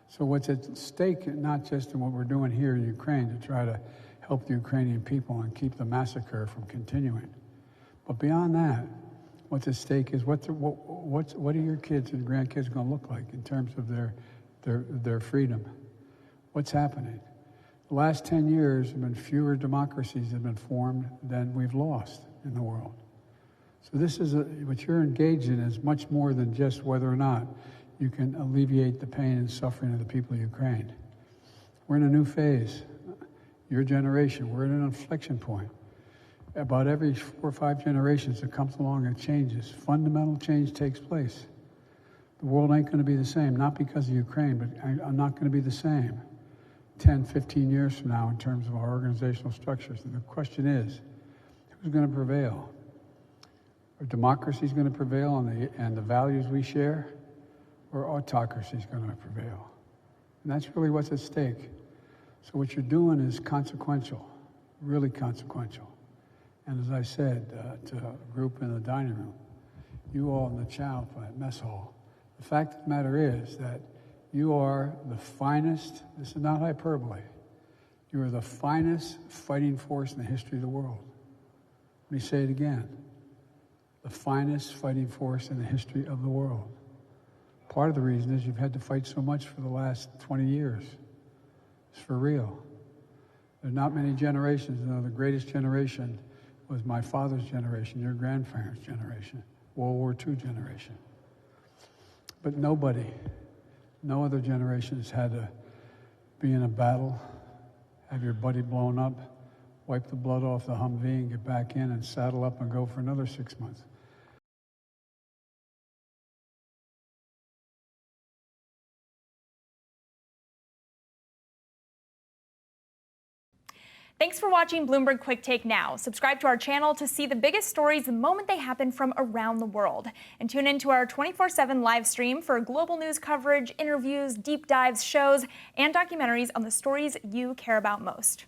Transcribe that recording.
So what's at stake, not just in what we're doing here in Ukraine to try to help the Ukrainian people and keep the massacre from continuing, but beyond that, what's at stake is what are your kids and grandkids going to look like in terms of their freedom? What's happening? The last 10 years have been fewer democracies that have been formed than we've lost in the world. So this is what you're engaged in is much more than just whether or not you can alleviate the pain and suffering of the people of Ukraine. We're in a new phase. Your generation, we're at an inflection point. About every 4 or 5 generations that comes along and changes, fundamental change takes place. The world ain't going to be the same, not because of Ukraine, but I'm not going to be the same 10, 15 years from now in terms of our organizational structures. And the question is, who's going to prevail? Are democracies going to prevail and the values we share, or autocracy is going to prevail? And that's really what's at stake. So what you're doing is consequential, really consequential. And as I said to a group in the dining room, you all in the chow mess hall, the fact of the matter is that you are the finest, this is not hyperbole, you are the finest fighting force in the history of the world. Let me say it again. The finest fighting force in the history of the world. Part of the reason is you've had to fight so much for the last 20 years. It's for real. There are not many generations. You know, the greatest generation was my father's generation, your grandparents' generation, World War II generation. But nobody, no other generation has had to be in a battle, have your buddy blown up, wipe the blood off the Humvee and get back in and saddle up and go for another 6 months. Thanks for watching Bloomberg Quick Take Now. Subscribe to our channel to see the biggest stories the moment they happen from around the world. And tune into our 24/7 live stream for global news coverage, interviews, deep dives, shows, and documentaries on the stories you care about most.